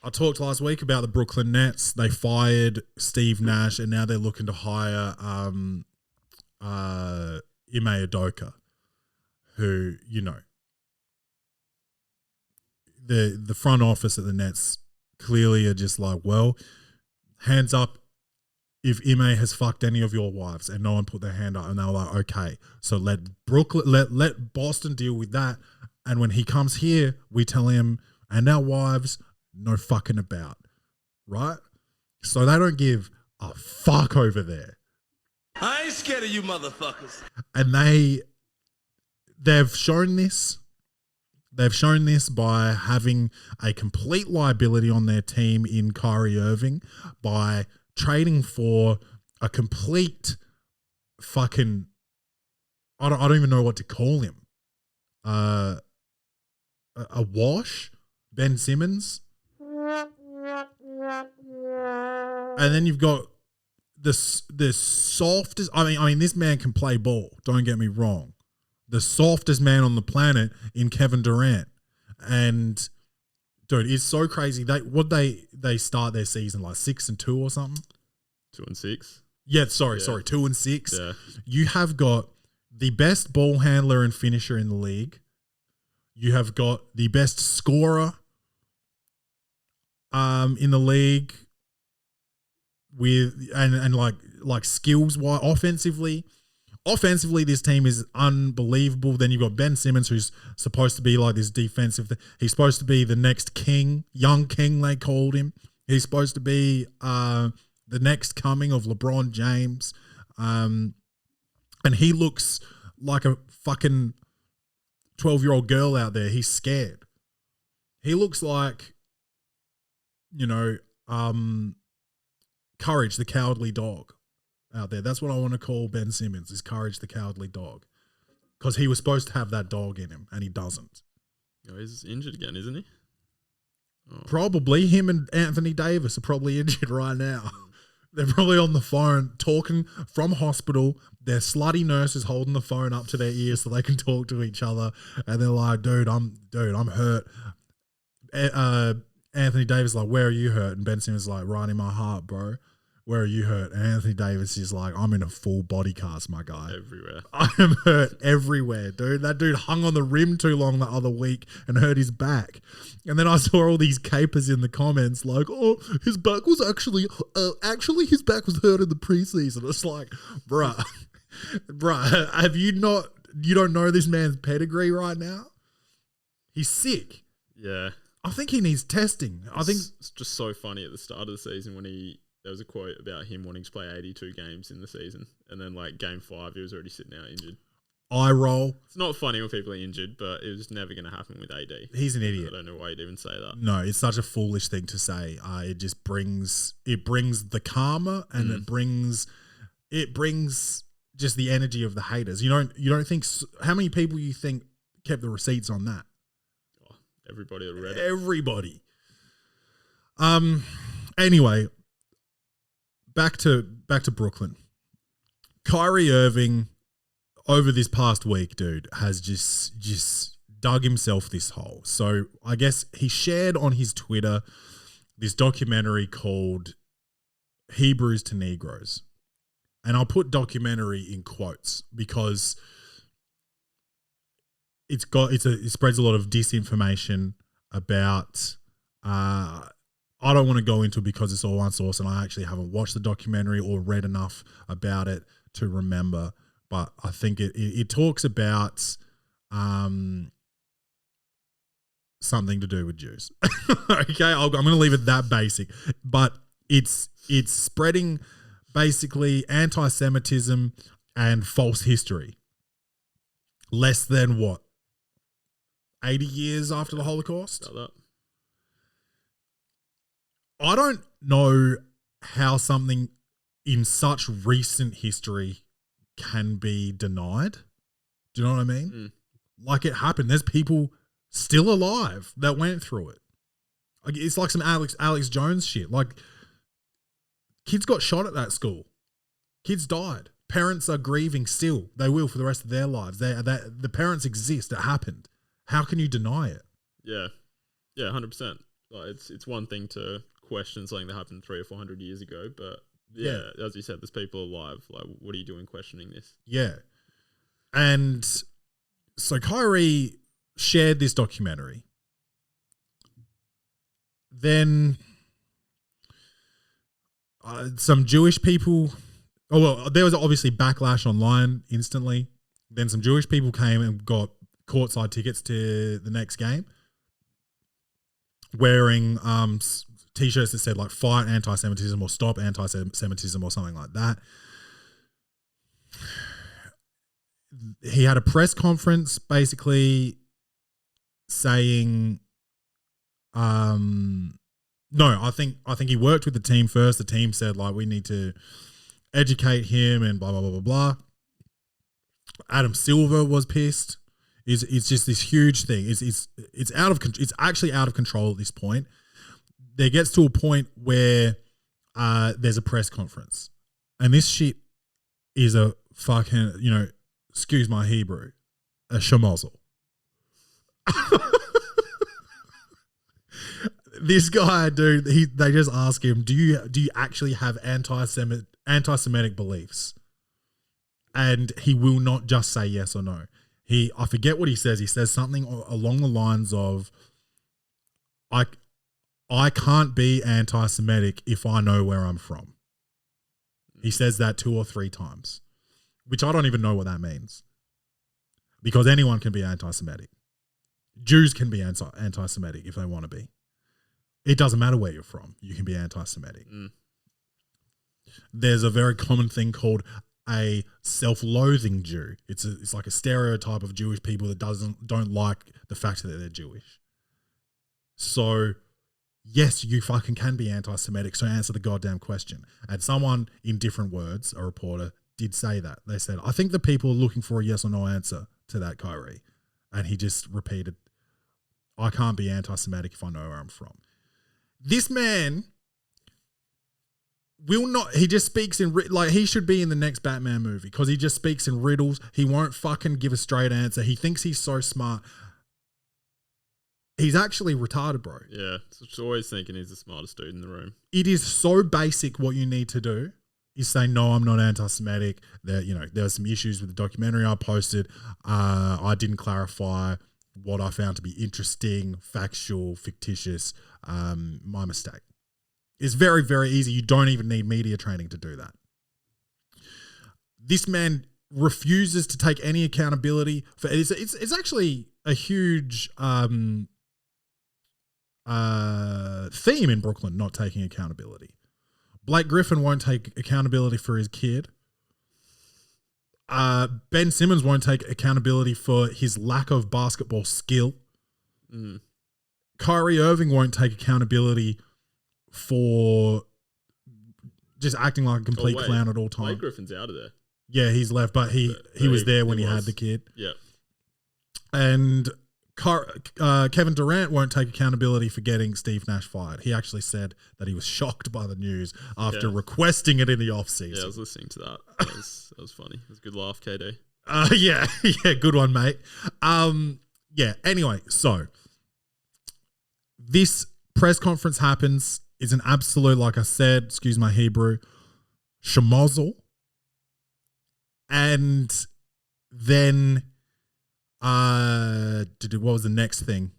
I talked last week about the Brooklyn Nets. They fired Steve Nash, and now they're looking to hire Ime Udoka, who, you know, the front office at the Nets clearly are just like, well, hands up if Ime has fucked any of your wives, and no one put their hand up, and they were like, okay, so let Brooklyn, let Boston deal with that. And when he comes here, we tell him, and our wives, no fucking about, right? So they don't give a fuck over there. I ain't scared of you motherfuckers. And they've shown this. They've shown this by having a complete liability on their team in Kyrie Irving, by trading for a complete fucking, I don't even know what to call him. A wash, Ben Simmons. And then you've got the softest, I mean, this man can play ball, don't get me wrong. The softest man on the planet in Kevin Durant. And dude, it's so crazy. They start their season like 6-2 or something. 2-6. Yeah, sorry, 2-6. Yeah. You have got the best ball handler and finisher in the league. You have got the best scorer in the league with and like skills wise, offensively. Offensively, this team is unbelievable. Then you've got Ben Simmons, who's supposed to be like this defensive. He's supposed to be the next king, young king, they called him. He's supposed to be the next coming of LeBron James. And he looks like a fucking 12-year-old girl out there. He's scared. He looks like, Courage, the cowardly dog. Out there. That's what I want to call Ben Simmons, is Courage the Cowardly Dog. Because he was supposed to have that dog in him, and he doesn't. Oh, he's injured again, isn't he? Oh. Probably. Him and Anthony Davis are probably injured right now. They're probably on the phone talking from hospital. Their slutty nurse is holding the phone up to their ears so they can talk to each other. And they're like, dude, I'm hurt. Anthony Davis is like, where are you hurt? And Ben Simmons is like, right in my heart, bro. Where are you hurt? And Anthony Davis is like, I'm in a full body cast, my guy. Everywhere. I am hurt everywhere, dude. That dude hung on the rim too long the other week and hurt his back. And then I saw all these capers in the comments like, oh, his back was actually his back was hurt in the preseason. It's like, bruh, have you don't know this man's pedigree right now? He's sick. Yeah. I think he needs testing. I think it's just so funny at the start of the season when there was a quote about him wanting to play 82 games in the season. And then, like, game 5, he was already sitting out injured. Eye roll. It's not funny when people are injured, but it was never going to happen with AD. He's an idiot. I don't know why you'd even say that. No, it's such a foolish thing to say. It just brings the karma, and it brings just the energy of the haters. You don't think, how many people you think kept the receipts on that? Oh, everybody that read it. Everybody. Anyway, back to Brooklyn. Kyrie Irving over this past week, dude, has just dug himself this hole. So I guess he shared on his Twitter this documentary called Hebrews to Negroes. And I'll put documentary in quotes because it spreads a lot of disinformation about I don't want to go into it because it's all one source and I actually haven't watched the documentary or read enough about it to remember. But I think it talks about something to do with Jews. Okay, I'm going to leave it that basic. But it's spreading basically anti-Semitism and false history. Less than what? 80 years after the Holocaust? About that. I don't know how something in such recent history can be denied. Do you know what I mean? Mm. Like it happened. There's people still alive that went through it. Like it's like some Alex Jones shit. Like kids got shot at that school. Kids died. Parents are grieving still. They will for the rest of their lives. The parents exist. It happened. How can you deny it? Yeah. Yeah, 100%. Like it's one thing to question something that happened 300 or 400 years ago, but yeah, as you said, there's people alive. Like, what are you doing questioning this? Yeah. And so Kyrie shared this documentary. Then some Jewish people. Oh well, there was obviously backlash online instantly. Then some Jewish people came and got courtside tickets to the next game, wearing t-shirts that said like "Fight anti-Semitism" or "Stop anti-Semitism" or something like that. He had a press conference basically saying, no, I think he worked with the team first. The team said like we need to educate him and blah blah blah blah blah. Adam Silver was pissed. It's just this huge thing. It's out of it's actually out of control at this point. There gets to a point where there's a press conference, and this shit is a fucking, you know, excuse my Hebrew, a schmozzle. This guy, dude, they just ask him, do you actually have anti-Semitic beliefs? And he will not just say yes or no. I forget what he says. He says something along the lines of, I can't be anti-Semitic if I know where I'm from. He says that 2 or 3 times, which I don't even know what that means. Because anyone can be anti-Semitic. Jews can be anti-Semitic if they want to be. It doesn't matter where you're from. You can be anti-Semitic. There's a very common thing called a self-loathing Jew. It's like a stereotype of Jewish people that don't like the fact that they're Jewish. So, yes, you fucking can be anti-Semitic, so answer the goddamn question. And someone, in different words, a reporter, did say that. They said, I think the people are looking for a yes or no answer to that, Kyrie. And he just repeated, I can't be anti-Semitic if I know where I'm from. This man will not, he just speaks in, like, he should be in the next Batman movie because he just speaks in riddles. He won't fucking give a straight answer. He thinks he's so smart. He's actually retarded, bro. Yeah, it's always thinking he's the smartest dude in the room. It is so basic. What you need to do is say, no, I'm not anti-Semitic. There were some issues with the documentary I posted. I didn't clarify what I found to be interesting, factual, fictitious. My mistake. It's very, very easy. You don't even need media training to do that. This man refuses to take any accountability for it. It's actually a huge theme in Brooklyn, not taking accountability. Blake Griffin won't take accountability for his kid. Ben Simmons won't take accountability for his lack of basketball skill. Kyrie Irving won't take accountability for just acting like a complete clown at all times. Blake Griffin's out of there. Yeah, he's left, but he was there when he had the kid. Yeah. And Kevin Durant won't take accountability for getting Steve Nash fired. He actually said that he was shocked by the news after requesting it in the offseason. Yeah, I was listening to that. That was funny. It was a good laugh, KD. Yeah, good one, mate. Anyway, so this press conference happens. It's an absolute, like I said, excuse my Hebrew, schmozzle. And then, what was the next thing?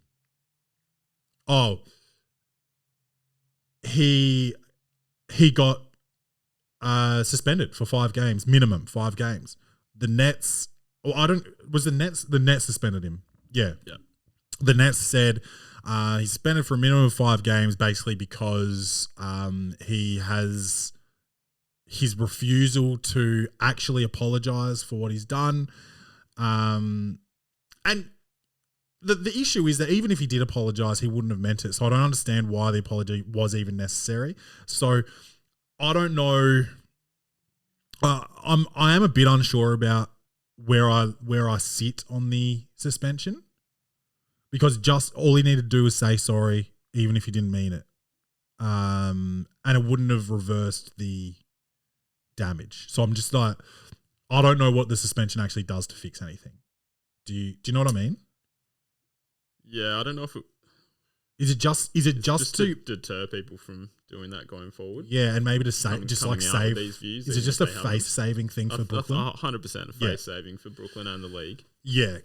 Oh, he got suspended for 5 games, minimum 5 games. The Nets, the Nets suspended him. Yeah. The Nets said he's suspended for a minimum of 5 games, basically because he has his refusal to actually apologize for what he's done. And the issue is that even if he did apologize, he wouldn't have meant it. So I don't understand why the apology was even necessary. So I don't know. I am a bit unsure about where I sit on the suspension, because just all he needed to do was say sorry, even if he didn't mean it, and it wouldn't have reversed the damage. So I'm just like, I don't know what the suspension actually does to fix anything. Do you know what I mean? Yeah, I don't know if is it just to deter people from doing that going forward. Yeah, and maybe to save, just like save these views. Is it just a face saving thing for Brooklyn? 100% a face saving for Brooklyn and the league. Yeah.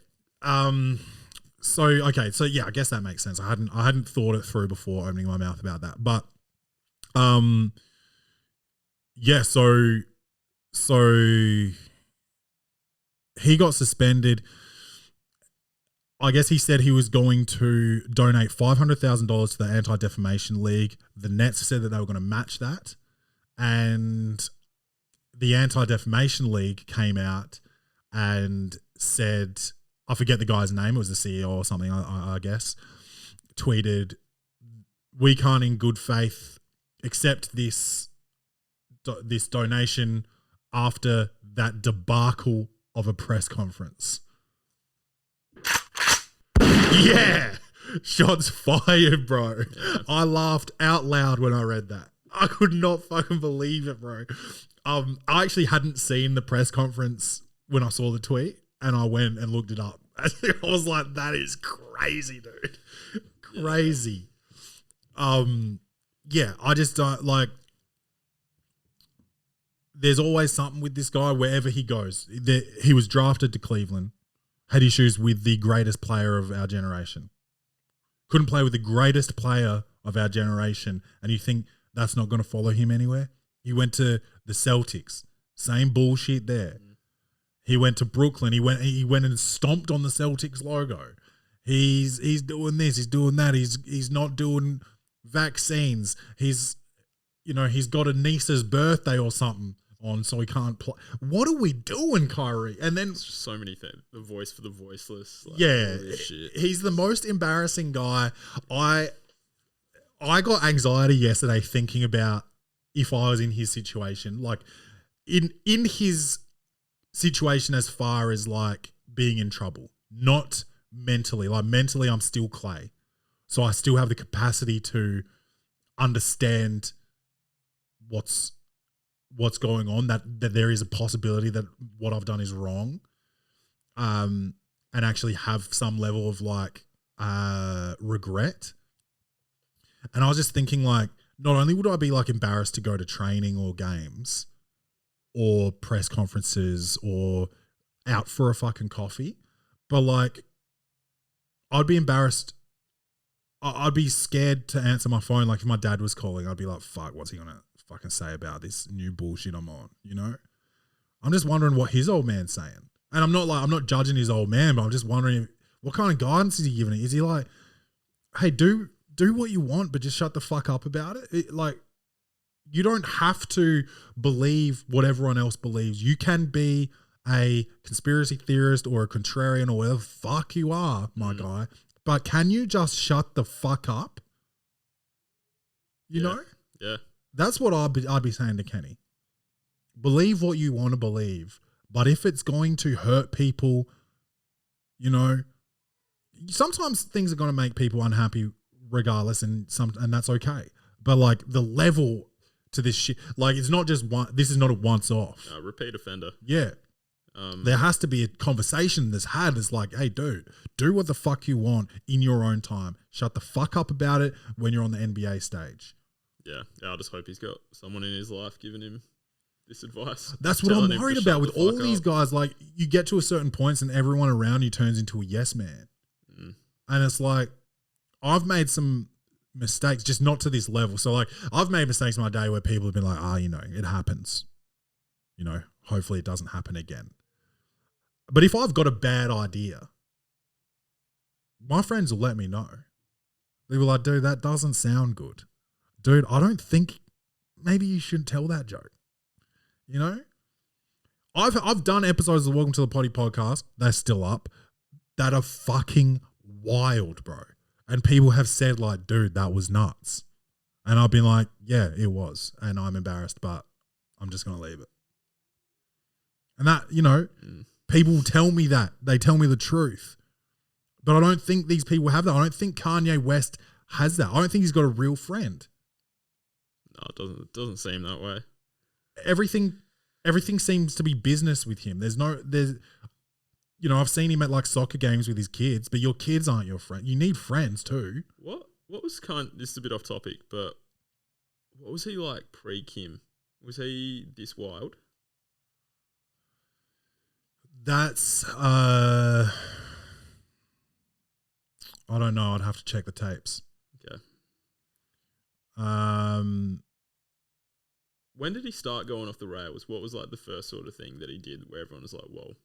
So yeah, I guess that makes sense. I hadn't thought it through before opening my mouth about that, but yeah, so he got suspended. I guess he said he was going to donate $500,000 to the Anti-Defamation League. The Nets said that they were going to match that. And the Anti-Defamation League came out and said, I forget the guy's name, it was the CEO or something, I guess, tweeted, we can't in good faith accept this donation after that debacle of a press conference. Yeah, shots fired, bro. Yeah. I laughed out loud when I read that. I could not fucking believe it, bro. I actually hadn't seen the press conference when I saw the tweet, and I went and looked it up. I was like, that is crazy, dude. Crazy. Yeah, I just don't like. There's always something with this guy wherever he goes. He was drafted to Cleveland. Had issues with the greatest player of our generation. Couldn't play with the greatest player of our generation, and you think that's not going to follow him anywhere? He went to the Celtics. Same bullshit there. He went to Brooklyn. He went and stomped on the Celtics logo. He's doing this. He's doing that. He's not doing vaccines. He's got a niece's birthday or something on, so he can't play. What are we doing, Kyrie? And then so many things. The voice for the voiceless. Like, yeah, he's the most embarrassing guy. I got anxiety yesterday thinking about if I was in his situation, like in his situation as far as like being in trouble, not mentally. Like mentally, I'm still Clay, so I still have the capacity to understand what's going on, that there is a possibility that what I've done is wrong, and actually have some level of like regret. And I was just thinking, like, not only would I be like embarrassed to go to training or games or press conferences or out for a fucking coffee, but like I'd be embarrassed. I'd be scared to answer my phone. Like if my dad was calling, I'd be like, fuck, what's he going to fucking say about this new bullshit I'm on, you know? I'm just wondering what his old man's saying. And I'm not judging his old man, but I'm just wondering what kind of guidance is he giving it? Is he like, hey, do what you want, but just shut the fuck up about it? Like, you don't have to believe what everyone else believes. You can be a conspiracy theorist or a contrarian or whatever the fuck you are, my guy. But can you just shut the fuck up? You know? Yeah. That's what I'd be saying to Kenny. Believe what you want to believe. But if it's going to hurt people, you know, sometimes things are going to make people unhappy regardless, and that's okay. But like the level to this shit, like it's not just one, this is not a once off. Repeat offender. Yeah. There has to be a conversation that's had. It's like, hey, dude, do what the fuck you want in your own time. Shut the fuck up about it when you're on the NBA stage. Yeah, I just hope he's got someone in his life giving him this advice. That's what I'm worried about with all these guys. Like, you get to a certain point and everyone around you turns into a yes man. And it's like, I've made some mistakes, just not to this level. So, like, I've made mistakes in my day where people have been like, you know, it happens. You know, hopefully it doesn't happen again. But if I've got a bad idea, my friends will let me know. They were like, dude, that doesn't sound good. Dude, I don't think maybe you shouldn't tell that joke. You know? I've done episodes of the Welcome to the Poddy podcast, they're still up, that are fucking wild, bro. And people have said like, dude, that was nuts. And I've been like, yeah, it was. And I'm embarrassed, but I'm just going to leave it. And that, you know, people tell me that. They tell me the truth. But I don't think these people have that. I don't think Kanye West has that. I don't think he's got a real friend. No, it doesn't seem that way. Everything seems to be business with him. There's you know, I've seen him at like soccer games with his kids, but your kids aren't your friend. You need friends too. What was this is a bit off topic, but what was he like pre-Kim? Was he this wild? That's I don't know. I'd have to check the tapes. Okay. When did he start going off the rails? What was like the first sort of thing that he did where everyone was like, whoa?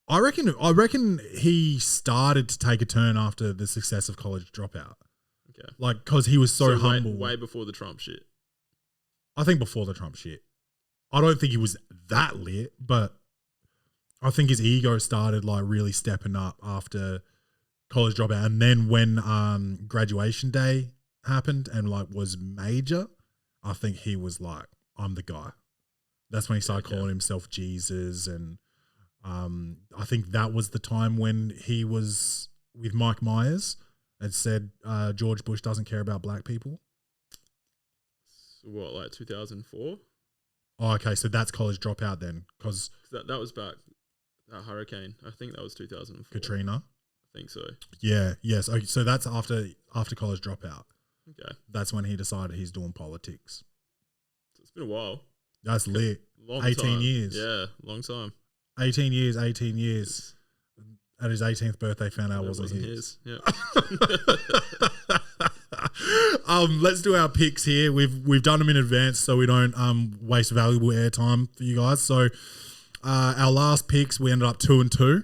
I reckon he started to take a turn after the success of College Dropout. Okay. Like, because he was so humble. Way before the Trump shit. I think before the Trump shit. I don't think he was that lit, but I think his ego started like really stepping up after College Dropout. And then when graduation day happened and like was major, I think he was like, I'm the guy. That's when he started calling himself Jesus. And I think that was the time when he was with Mike Myers and said George Bush doesn't care about black people. So what, like 2004? Oh, okay. So that's College Dropout then, because that was back that hurricane. I think that was 2004. Katrina. I think so. Yeah. Yes. Okay, so that's after College Dropout. Okay. That's when he decided he's doing politics. So it's been a while. That's lit. Long 18 time. years. Yeah, long time. 18 years. At his 18th birthday, found out it wasn't his. Yeah. Let's do our picks here. We've done them in advance so we don't waste valuable airtime for you guys. So our last picks, we ended up 2-2.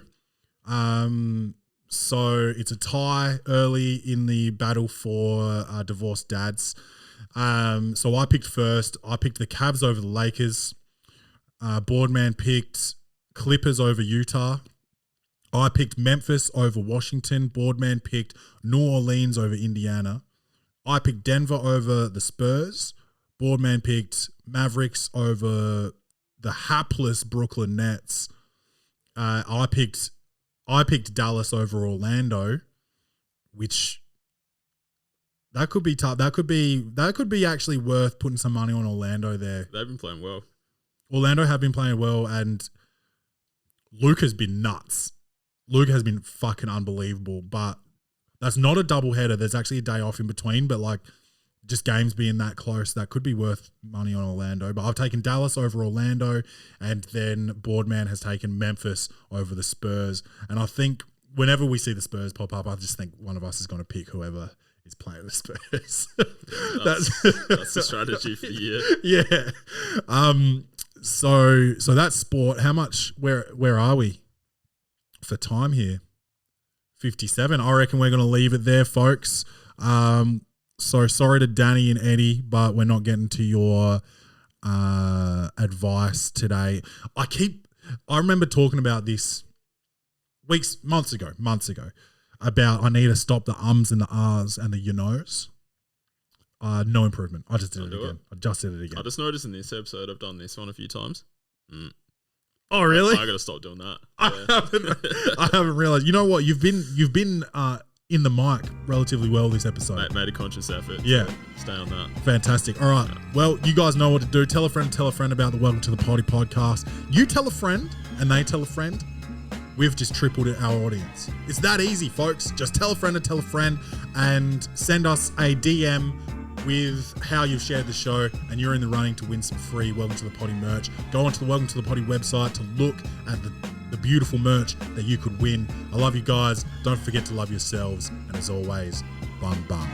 So it's a tie early in the battle for divorced dads. So I picked first. I picked the Cavs over the Lakers. Boardman picked Clippers over Utah. I picked Memphis over Washington. Boardman picked New Orleans over Indiana. I picked Denver over the Spurs. Boardman picked Mavericks over the hapless Brooklyn Nets. I picked Dallas over Orlando, which that could be tough. That could be actually worth putting some money on Orlando there. They've been playing well. Orlando have been playing well, and Luke has been nuts. Luke has been fucking unbelievable, but that's not a doubleheader. There's actually a day off in between, but like just games being that close, that could be worth money on Orlando. But I've taken Dallas over Orlando, and then Boardman has taken Memphis over the Spurs. And I think whenever we see the Spurs pop up, I just think one of us is going to pick whoever is playing the Spurs. That's the strategy for the year. Yeah. So that's sport. How much? Where are we for time here? 57. I reckon we're going to leave it there, folks. So sorry to Danny and Eddie, but we're not getting to your advice today. I remember talking about this months ago, about I need to stop the ums and the ahs and the you knows. No improvement. I just did it again. I just noticed in this episode I've done this one a few times. Oh, really? I got to stop doing that. I haven't realized. You know what? You've been in the mic relatively well this episode. Made a conscious effort. Yeah. To stay on that. Fantastic. All right. Well, you guys know what to do. Tell a friend about the Welcome to the Poddy podcast. You tell a friend and they tell a friend. We've just tripled our audience. It's that easy, folks. Just tell a friend and send us a DM with how you've shared the show, and you're in the running to win some free Welcome to the Poddy merch. Go onto the Welcome to the Poddy website to look at the beautiful merch that you could win. I love you guys. Don't forget to love yourselves. And as always, bum bum.